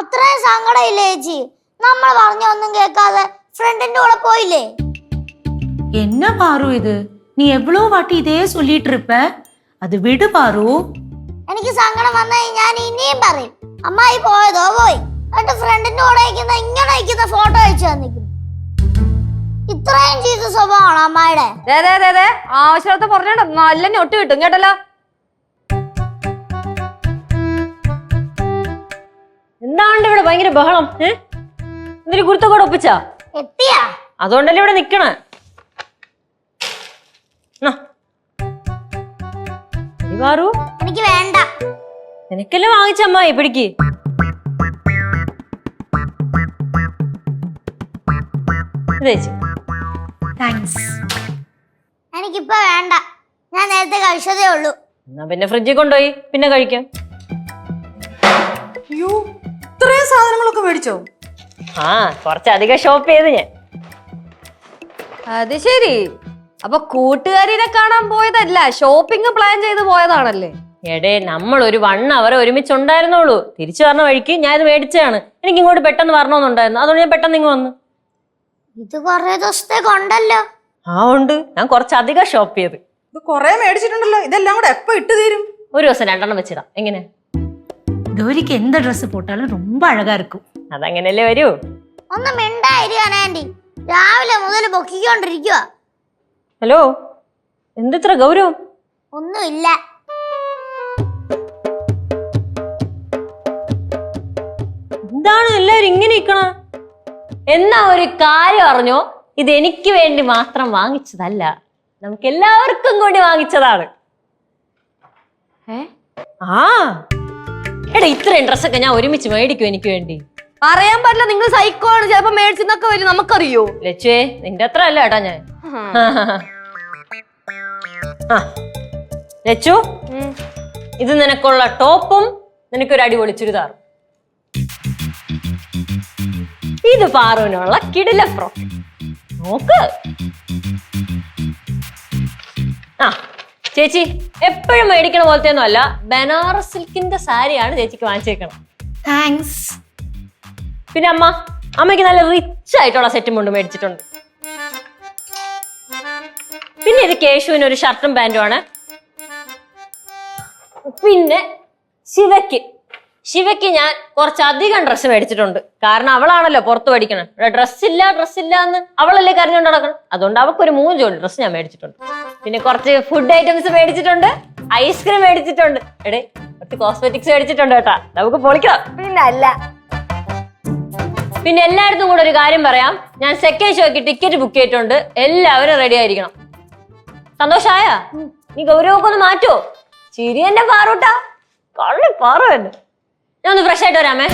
അത്രയും സങ്കടമില്ലേ ചേച്ചി? നമ്മൾ പറഞ്ഞൊന്നും കേൾക്കാതെ ഫ്രണ്ടിന്റെ കൂടെ പോയില്ലേ? என்ன பாரு இது? நீ எவ்வளவு வாட்டி இதே சொல்லிட்டு இருப்ப. அது விடு பாரு. എനിക്ക് സങ്കടം വന്നാൽ ഞാൻ ഇനിയും പറയും. അമ്മായി പോയതോ പോയി. എന്നിട്ട് ഫ്രണ്ടിന്റെ കൂടെ ഇങ്ങനെ അയക്കുന്ന ഫോട്ടോ അയച്ചു തന്നിരിക്കുന്നു. ഇത്രയും ചെയ്ത സ്വഭാവമാണോ അമ്മായിടെ? ആവശ്യത്തെ പറഞ്ഞോ നല്ല ഞൊട്ട് കിട്ടും കേട്ടല്ലോ. എന്താണ്ട് ഇവിടെ ഭയങ്കര ബഹളം? എന്തൊരു കുരുത്തക്കൂടെ ഒപ്പിച്ചാ എത്തിയാ? അതുകൊണ്ടല്ലേ ഇവിടെ നിക്കണേ. എനിക്ക് വേണ്ട. നിനക്കല്ലേ വാങ്ങിച്ചമ്മായി പിടിക്ക്. എനിക്കിപ്പോ വേണ്ട, ഞാൻ നേരത്തെ കഴിച്ചതേ ഉള്ളൂ. എന്നാ പിന്നെ ഫ്രിഡ്ജിൽ കൊണ്ടുപോയി പിന്നെ കഴിക്കാം. അയ്യോ, ഇത്രയും സാധനങ്ങളൊക്കെ മേടിച്ചോ? ആ, കുറച്ചധികം ഷോപ്പ് ചെയ്ത് ഞാൻ. അത് ശരി. അപ്പൊ കൂട്ടുകാരിനെ കാണാൻ പോയതല്ല, ഷോപ്പിംഗ് പ്ലാൻ ചെയ്ത് പോയതാണല്ലേ? എടേ, നമ്മൾ ഒരു 1 hour ഒരുമിച്ചുണ്ടായിരുന്നുള്ളൂ. തിരിച്ചു പറഞ്ഞ വഴിക്ക് ഞാൻ ഇത് മേടിച്ചതാണ്. എനിക്ക് ഇങ്ങോട്ട് പെട്ടെന്ന് വരണമെന്നുണ്ടായിരുന്നു, അതുകൊണ്ട് ഞാൻ പെട്ടെന്ന് ഇങ്ങ് വന്നു. ഇത് കൊറേ ദിവസത്തേക്കുണ്ടല്ലോ. ആ ഉണ്ട്, ഞാൻ കുറച്ചധികം ഷോപ്പ് ചെയ്ത്. ഇത് കൊറേ മേടിച്ചിട്ടുണ്ടല്ലോ. ഇതെല്ലാം കൂടെ എപ്പോ ഇട്ട് തീരും? ഒരു ദിവസം 2 എണ്ണം വെച്ചിടാം. എങ്ങനെ? கௌரிக்கு எந்த ட்ரெஸ் போட்டாலும் ரொம்ப அழகா இருக்கும். അതങ്ങനെയല്ലേ വരൂ. ഒന്ന് മിണ്ടായിരിക്കാൻ ആന്റി, രാവിലെ മുതൽ പൊക്കിക്കൊണ്ടിരിക്കുക. ഹലോ, എന്തിത്ര ഗൗരവം? ഒന്നുമില്ല. എന്താണ് എല്ലാരും ഇങ്ങനെ ഇരിക്കണ? എന്നാ ഒരു കാര്യം അറിഞ്ഞോ, ഇത് എനിക്ക് വേണ്ടി മാത്രം വാങ്ങിച്ചതല്ല, നമുക്ക് എല്ലാവർക്കും കൂടി വാങ്ങിച്ചതാണ്. ആ എടാ, ഇത്രയും ഡ്രസ്സൊക്കെ ഞാൻ ഒരുമിച്ച് മേടിക്കും എനിക്ക് വേണ്ടി. പറയാൻ പറ്റില്ല, നിങ്ങൾ സൈക്കോ ആണ്. ചിലപ്പോ മേടിച്ചെന്നൊക്കെ വരും, നമുക്കറിയോ? ലച്ചുവേ, നിന്റെ അത്ര അല്ല കേട്ടാ ഞാൻ. ലച്ചു, ഇത് നിനക്കുള്ള ടോപ്പും നിനക്കൊരു അടിപൊളി ചുരിദാറും. ഇത് പാറുവിനുള്ള കിടില ഫ്രോക്ക്. നോക്ക്. ആ ചേച്ചി, എപ്പോഴും മേടിക്കണ പോലത്തെ ഒന്നും അല്ല, ബനാറസ് സിൽക്കിന്റെ സാരിയാണ് ചേച്ചിക്ക് വാങ്ങിച്ചേക്കണം. താങ്ക്സ്. പിന്നെ അമ്മയ്ക്ക് നല്ല റിച്ച് ആയിട്ടുള്ള സെറ്റും കൊണ്ട് മേടിച്ചിട്ടുണ്ട്. പിന്നെ ഇത് കേശുവിന് ഒരു ഷർട്ടും പാന്റും ആണ്. പിന്നെ ശിവയ്ക്ക് ഞാൻ കുറച്ചധികം ഡ്രസ്സ് മേടിച്ചിട്ടുണ്ട്. കാരണം അവളാണല്ലോ പുറത്ത് പഠിക്കണം. ഡ്രസ്സില്ല എന്ന് അവളല്ലേ കരഞ്ഞുകൊണ്ട് നടക്കണം. അതുകൊണ്ട് അവൾക്കൊരു 3 ജോഡി ഡ്രസ്സ് ഞാൻ മേടിച്ചിട്ടുണ്ട്. പിന്നെ കുറച്ച് ഫുഡ് ഐറ്റംസ് മേടിച്ചിട്ടുണ്ട്, ഐസ്ക്രീം മേടിച്ചിട്ടുണ്ട്, കുറച്ച് കോസ്മെറ്റിക്സ് മേടിച്ചിട്ടുണ്ട് കേട്ടാ. നമുക്ക് പൊളിക്കാം. പിന്നെ എല്ലായിടത്തും കൂടെ ഒരു കാര്യം പറയാം, ഞാൻ സെക്കൻഡ് ഷോയ്ക്ക് ടിക്കറ്റ് ബുക്ക് ചെയ്തിട്ടുണ്ട്. എല്ലാവരും റെഡി ആയിരിക്കണം. സന്തോഷായ? നീ ഗൗരവൊക്കെ ഒന്ന് മാറ്റോ? ചിരി എന്നെ പാറൂട്ടാ, കള്ളി പാറു തന്നെ. ഞാൻ ഒന്ന് ഫ്രഷ് ആയിട്ട് വരാമേ.